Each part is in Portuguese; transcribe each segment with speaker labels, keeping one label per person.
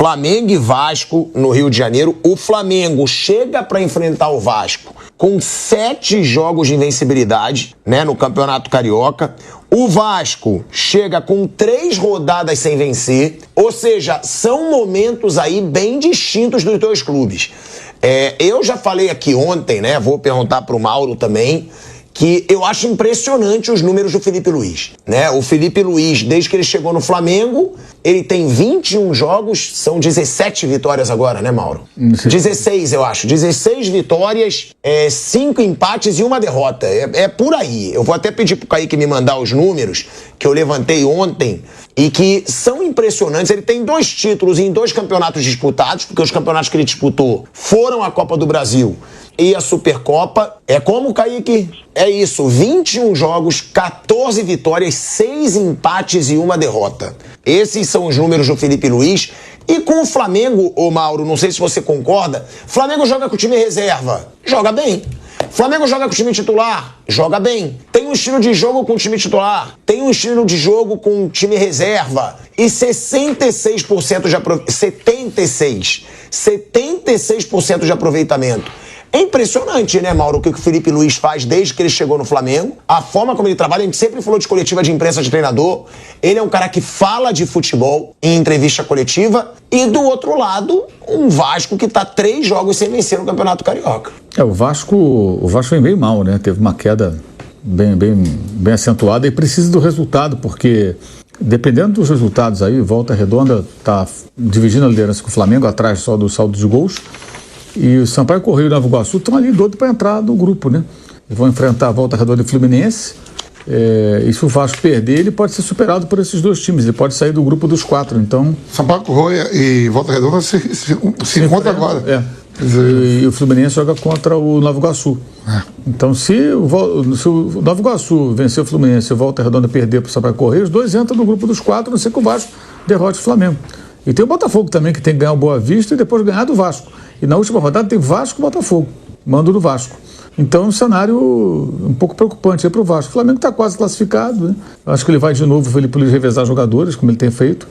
Speaker 1: Flamengo e Vasco no Rio de Janeiro. O Flamengo chega para enfrentar o Vasco com 7 jogos de invencibilidade, né, no Campeonato Carioca. O Vasco chega com 3 rodadas sem vencer. Ou seja, são momentos aí bem distintos dos dois clubes. Eu já falei aqui ontem, né, vou perguntar pro Mauro também, que eu acho impressionante os números do Felipe Luiz, né? O Felipe Luiz, desde que ele chegou no Flamengo, ele tem 21 jogos, são 17 vitórias agora, né, Mauro? 16, eu acho. 16 vitórias, 5 empates e 1 derrota. É por aí. Eu vou até pedir pro Kaique me mandar os números que eu levantei ontem e que são impressionantes. Ele tem 2 títulos em 2 campeonatos disputados, porque os campeonatos que ele disputou foram a Copa do Brasil e a Supercopa. É como, Kaique? É isso, 21 jogos, 14 vitórias, 6 empates e 1 derrota. Esses são os números do Felipe Luiz. E com o Flamengo, ô Mauro, não sei se você concorda, Flamengo joga com o time reserva, joga bem. Flamengo joga com o time titular, joga bem. Tem um estilo de jogo com o time titular, tem um estilo de jogo com o time reserva. E 76% de aproveitamento. 76% de aproveitamento. É impressionante, né, Mauro, o que o Felipe Luiz faz desde que ele chegou no Flamengo. A forma como ele trabalha, a gente sempre falou de coletiva de imprensa de treinador. Ele é um cara que fala de futebol em entrevista coletiva. E do outro lado, um Vasco que tá 3 jogos sem vencer no Campeonato Carioca.
Speaker 2: O Vasco vem bem mal, né? Teve uma queda bem acentuada e precisa do resultado, porque dependendo dos resultados aí, Volta Redonda tá dividindo a liderança com o Flamengo, atrás só do saldo de gols. E o Sampaio Corrêa e o Nova Iguaçu estão ali doidos para entrar no grupo, né? Eles vão enfrentar a Volta Redonda e Fluminense. E se o Vasco perder, ele pode ser superado por esses 2 times. Ele pode sair do grupo dos 4, então...
Speaker 3: Sampaio Corrêa e Volta Redonda se encontram agora.
Speaker 2: E o Fluminense joga contra o Nova Iguaçu. Então, se o Nova Iguaçu vencer o Fluminense e o Volta Redonda perder para o Sampaio Corrêa, os 2 entram no grupo dos 4, a não ser que o Vasco derrote o Flamengo. E tem o Botafogo também, que tem que ganhar o Boa Vista e depois ganhar do Vasco. E na última rodada tem Vasco e Botafogo, mando do Vasco. Então é um cenário um pouco preocupante aí para o Vasco. O Flamengo está quase classificado, né? Acho que ele vai de novo, o Felipe Luiz, revezar jogadores, como ele tem feito.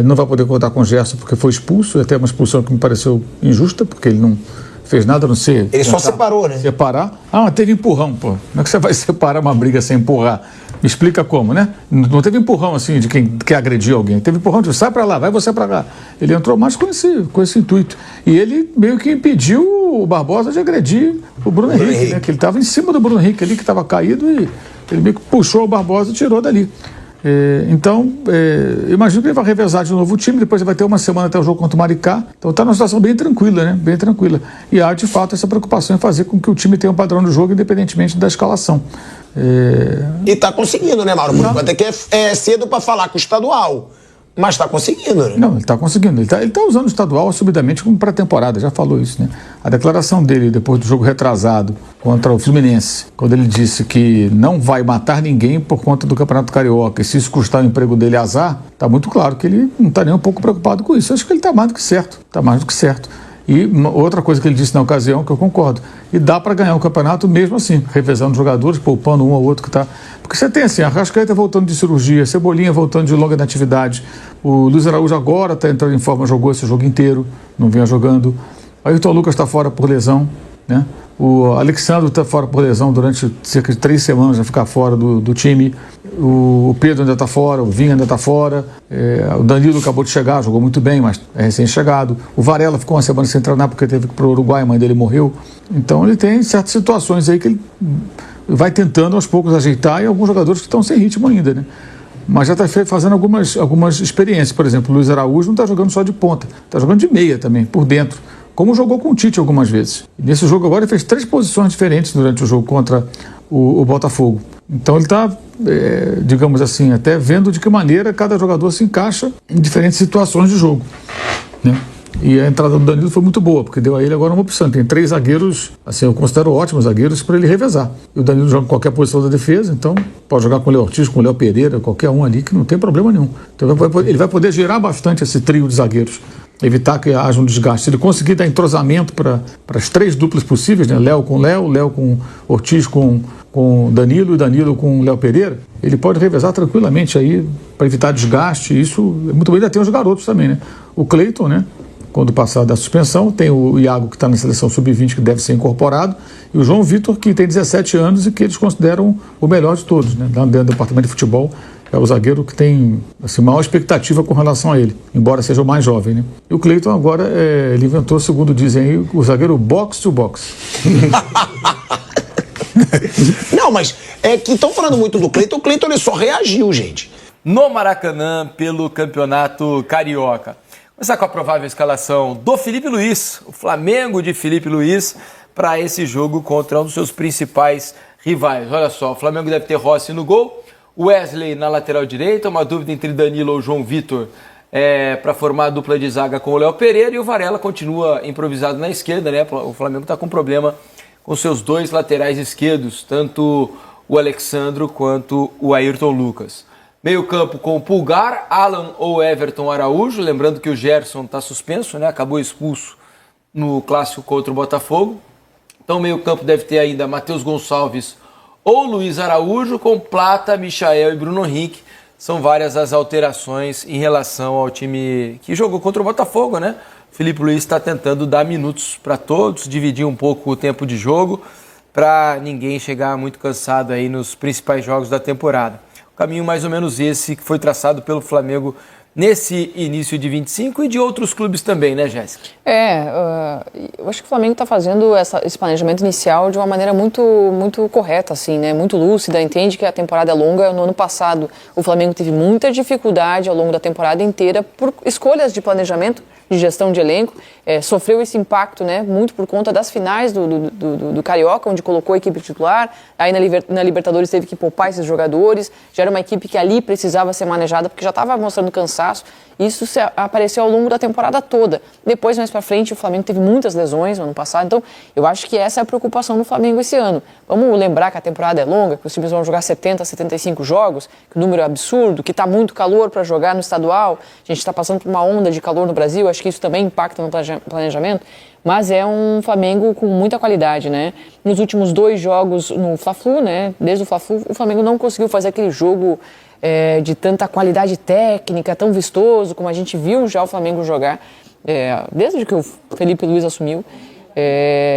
Speaker 2: Não vai poder contar com o Gerson porque foi expulso, até uma expulsão que me pareceu injusta, porque ele não fez nada a não ser...
Speaker 1: Ele só separou, né?
Speaker 2: Separar. Mas teve empurrão, pô. Como é que você vai separar uma briga sem empurrar? Me explica como, né? Não teve empurrão, assim, de quem quer agredir alguém. Teve empurrão de sai pra lá, vai você pra cá. Ele entrou mais com esse intuito. E ele meio que impediu o Barbosa de agredir o Bruno Henrique, né? Que ele estava em cima do Bruno Henrique ali, que estava caído, e ele meio que puxou o Barbosa e tirou dali. Então, imagino que ele vai revezar de novo o time, depois vai ter uma semana até o jogo contra o Maricá. Então está numa situação bem tranquila, né? Bem tranquila. E há, de fato, essa preocupação em fazer com que o time tenha um padrão do jogo, independentemente da escalação.
Speaker 1: E tá conseguindo, né, Mauro? Por enquanto é que é cedo para falar com o estadual. Mas está conseguindo, né?
Speaker 2: Não, ele está conseguindo. Ele tá usando o estadual assumidamente como pré-temporada, já falou isso, né? A declaração dele depois do jogo retrasado contra o Fluminense, quando ele disse que não vai matar ninguém por conta do Campeonato Carioca, e se isso custar o emprego dele, azar, está muito claro que ele não está nem um pouco preocupado com isso. Eu acho que ele está mais do que certo. Está mais do que certo. E outra coisa que ele disse na ocasião, que eu concordo, e dá para ganhar o campeonato mesmo assim, revezando jogadores, poupando um ou outro que está... Porque você tem assim, a Arrascaeta voltando de cirurgia, Cebolinha voltando de longa inatividade, o Luiz Araújo agora está entrando em forma, jogou esse jogo inteiro, não vinha jogando, aí o Tom Lucas está fora por lesão, né? O Alexandre está fora por lesão durante cerca de 3 semanas, vai ficar fora do time. O Pedro ainda está fora, o Vinha ainda está fora. O Danilo acabou de chegar, jogou muito bem, mas é recém-chegado. O Varela ficou uma semana sem treinar porque teve que ir para o Uruguai, a mãe dele morreu. Então ele tem certas situações aí que ele vai tentando aos poucos ajeitar, e alguns jogadores que estão sem ritmo ainda, né? Mas já está fazendo algumas experiências. Por exemplo, o Luiz Araújo não está jogando só de ponta, está jogando de meia também, por dentro, como jogou com o Tite algumas vezes. E nesse jogo agora ele fez 3 posições diferentes durante o jogo contra o Botafogo. Então ele está, digamos assim, até vendo de que maneira cada jogador se encaixa em diferentes situações de jogo, né? E a entrada do Danilo foi muito boa, porque deu a ele agora uma opção. Tem 3 zagueiros, assim, eu considero ótimos zagueiros para ele revezar. E o Danilo joga em qualquer posição da defesa, então pode jogar com o Léo Ortiz, com o Léo Pereira, qualquer um ali, que não tem problema nenhum. Então ele vai poder gerar bastante esse trio de zagueiros, evitar que haja um desgaste. Se ele conseguir dar entrosamento para as 3 duplas possíveis, né? Léo com Léo com Ortiz com Danilo e Danilo com Léo Pereira, ele pode revezar tranquilamente aí para evitar desgaste. Isso é muito bem. Ainda tem os garotos também, né? o Cleiton, né? Quando passar da suspensão, tem o Iago, que está na seleção sub-20, que deve ser incorporado, e o João Vitor, que tem 17 anos e que eles consideram o melhor de todos, né? Dentro do departamento de futebol, é o zagueiro que tem assim, maior expectativa com relação a ele, embora seja o mais jovem, né? E o Cleiton agora, ele inventou, segundo dizem aí, o zagueiro box-to-box.
Speaker 1: Não, mas é que estão falando muito do Cleiton. O Cleiton ele só reagiu, gente.
Speaker 4: No Maracanã, pelo Campeonato Carioca. Começar com a provável escalação do Felipe Luiz, o Flamengo de Felipe Luiz, para esse jogo contra um dos seus principais rivais. Olha só, o Flamengo deve ter Rossi no gol, Wesley na lateral direita, uma dúvida entre Danilo ou João Vitor para formar a dupla de zaga com o Léo Pereira, e o Varela continua improvisado na esquerda, né? O Flamengo está com problema com seus dois laterais esquerdos, tanto o Alexandro quanto o Ayrton Lucas. Meio campo com o Pulgar, Alan ou Everton Araújo, lembrando que o Gerson está suspenso, né? Acabou expulso no clássico contra o Botafogo. Então o meio campo deve ter ainda Matheus Gonçalves ou Luiz Araújo, com Plata, Michael e Bruno Henrique. São várias as alterações em relação ao time que jogou contra o Botafogo, né? Felipe Luiz está tentando dar minutos para todos, dividir um pouco o tempo de jogo, para ninguém chegar muito cansado aí nos principais jogos da temporada. O caminho mais ou menos esse que foi traçado pelo Flamengo nesse início de 25 e de outros clubes também, né, Jéssica?
Speaker 5: Eu acho que o Flamengo está fazendo esse planejamento inicial de uma maneira muito correta, assim, né? Muito lúcida, entende que a temporada é longa. No ano passado, o Flamengo teve muita dificuldade ao longo da temporada inteira por escolhas de planejamento, de gestão de elenco, sofreu esse impacto, né, muito por conta das finais do Carioca, onde colocou a equipe titular, aí na Libertadores teve que poupar esses jogadores, já era uma equipe que ali precisava ser manejada, porque já estava mostrando cansaço. Isso apareceu ao longo da temporada toda. Depois, mais pra frente, o Flamengo teve muitas lesões no ano passado, então eu acho que essa é a preocupação do Flamengo esse ano. Vamos lembrar que a temporada é longa, que os times vão jogar 70, 75 jogos, que o número é absurdo, que está muito calor para jogar no estadual, a gente está passando por uma onda de calor no Brasil, acho que isso também impacta no planejamento, mas é um Flamengo com muita qualidade, né? Nos últimos 2 jogos no Fla-Flu, né? Desde o Fla-Flu, o Flamengo não conseguiu fazer aquele jogo de tanta qualidade técnica, tão vistoso, como a gente viu já o Flamengo jogar, desde que o Felipe Luiz assumiu.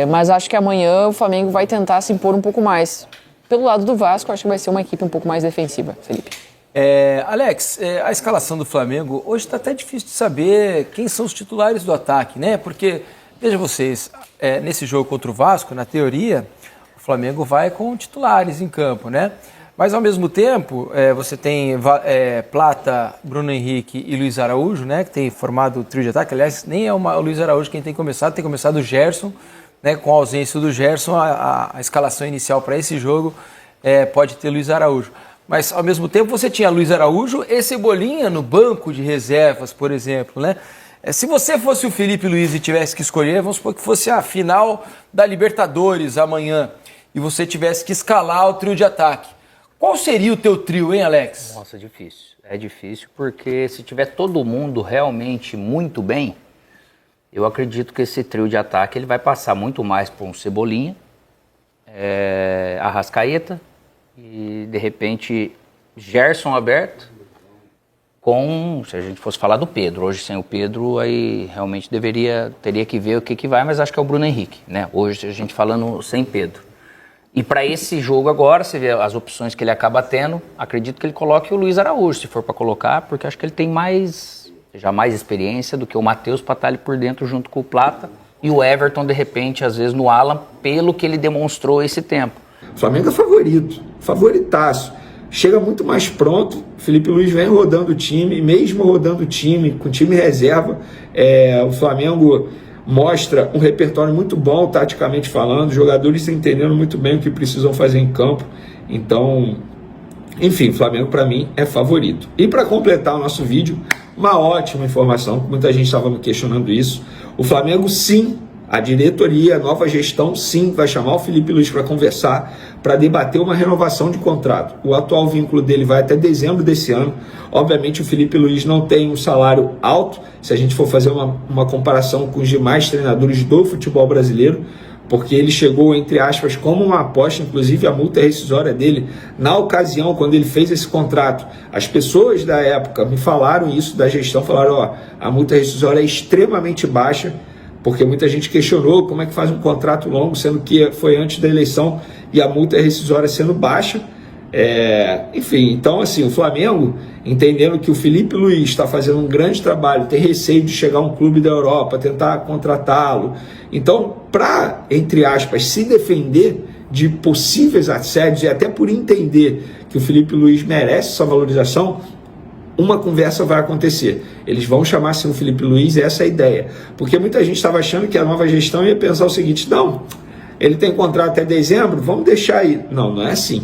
Speaker 5: Mas acho que amanhã o Flamengo vai tentar se impor um pouco mais. Pelo lado do Vasco, acho que vai ser uma equipe um pouco mais defensiva, Felipe.
Speaker 4: Alex, a escalação do Flamengo, hoje está até difícil de saber quem são os titulares do ataque, né? Porque, veja vocês, nesse jogo contra o Vasco, na teoria, o Flamengo vai com titulares em campo, né? Mas, ao mesmo tempo, você tem Plata, Bruno Henrique e Luiz Araújo, né, que tem formado o trio de ataque. Aliás, nem é o Luiz Araújo quem tem começado o Gerson, né, com a ausência do Gerson, a escalação inicial para esse jogo pode ter Luiz Araújo. Mas, ao mesmo tempo, você tinha Luiz Araújo e Cebolinha no banco de reservas, por exemplo, né? Se você fosse o Felipe Luiz e tivesse que escolher, vamos supor que fosse a final da Libertadores amanhã, e você tivesse que escalar o trio de ataque. Qual seria o teu trio, hein, Alex?
Speaker 6: Nossa, difícil. É difícil porque se tiver todo mundo realmente muito bem, eu acredito que esse trio de ataque ele vai passar muito mais por um Cebolinha, Arrascaeta e, de repente, Gerson aberto com, se a gente fosse falar do Pedro. Hoje, sem o Pedro, aí realmente teria que ver o que vai, mas acho que é o Bruno Henrique, né? Hoje, a gente falando sem Pedro. E para esse jogo agora, você vê as opções que ele acaba tendo, acredito que ele coloque o Luiz Araújo, se for para colocar, porque acho que ele tem mais experiência do que o Matheus para estar ali por dentro junto com o Plata, e o Everton, de repente, às vezes no Alan, pelo que ele demonstrou esse tempo.
Speaker 7: O Flamengo é favorito, favoritaço. Chega muito mais pronto, Felipe Luiz vem rodando o time, mesmo rodando o time, com o time reserva, o Flamengo mostra um repertório muito bom, taticamente falando, jogadores entendendo muito bem o que precisam fazer em campo. Então, enfim, o Flamengo para mim é favorito. E para completar o nosso vídeo, uma ótima informação, muita gente estava me questionando isso. O Flamengo sim, a diretoria, a nova gestão sim, vai chamar o Felipe Luiz para conversar, para debater uma renovação de contrato. O atual vínculo dele vai até dezembro desse ano. Obviamente o Felipe Luiz não tem um salário alto, se a gente for fazer uma comparação com os demais treinadores do futebol brasileiro, porque ele chegou, entre aspas, como uma aposta, inclusive a multa rescisória dele, na ocasião, quando ele fez esse contrato. As pessoas da época me falaram isso, da gestão, falaram, ó, a multa rescisória é extremamente baixa, porque muita gente questionou como é que faz um contrato longo, sendo que foi antes da eleição e a multa rescisória sendo baixa. Enfim, então assim, o Flamengo, entendendo que o Felipe Luiz está fazendo um grande trabalho, tem receio de chegar a um clube da Europa, tentar contratá-lo. Então, para, entre aspas, se defender de possíveis assédios e até por entender que o Felipe Luiz merece essa valorização, uma conversa vai acontecer. Eles vão chamar assim o Felipe Luiz, essa é a ideia. Porque muita gente estava achando que a nova gestão ia pensar o seguinte, não, ele tem contrato até dezembro, vamos deixar aí. Não, não é assim.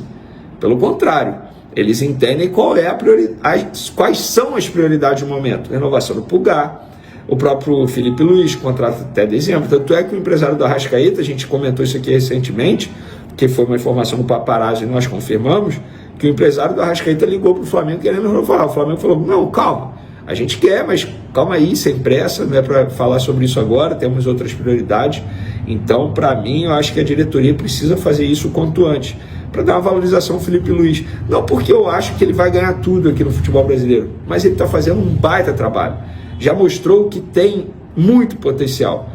Speaker 7: Pelo contrário, eles entendem qual é a prioridade, quais são as prioridades do momento. Renovação do Pulgar, o próprio Felipe Luiz, contrato até dezembro. Tanto é que o empresário do Arrascaeta, a gente comentou isso aqui recentemente, que foi uma informação do Paparazzo e nós confirmamos, que o empresário do Arrascaeta ligou para o Flamengo querendo renovar. O Flamengo falou, não, calma, a gente quer, mas calma aí, sem pressa, não é para falar sobre isso agora, temos outras prioridades. Então, para mim, eu acho que a diretoria precisa fazer isso o quanto antes, para dar uma valorização ao Felipe Luiz. Não porque eu acho que ele vai ganhar tudo aqui no futebol brasileiro, mas ele está fazendo um baita trabalho. Já mostrou que tem muito potencial.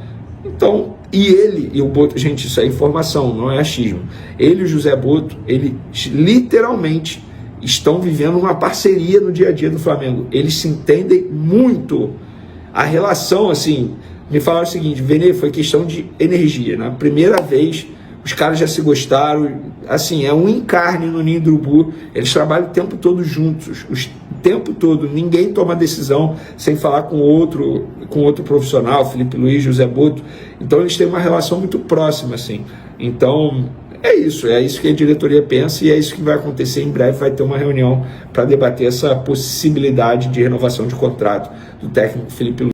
Speaker 7: Então, e ele e o Boto, gente, isso é informação, não é achismo. Ele e o José Boto, eles literalmente estão vivendo uma parceria no dia a dia do Flamengo. Eles se entendem muito. A relação, assim, me falaram o seguinte, Vene, foi questão de energia. Na primeira vez, os caras já se gostaram, assim, é um encarne no Ninho do Urubu, eles trabalham o tempo todo juntos, o tempo todo, ninguém toma decisão sem falar com outro profissional, Felipe Luiz, José Boto, então eles têm uma relação muito próxima, assim, então é isso que a diretoria pensa e é isso que vai acontecer em breve, vai ter uma reunião para debater essa possibilidade de renovação de contrato do técnico Felipe Luiz.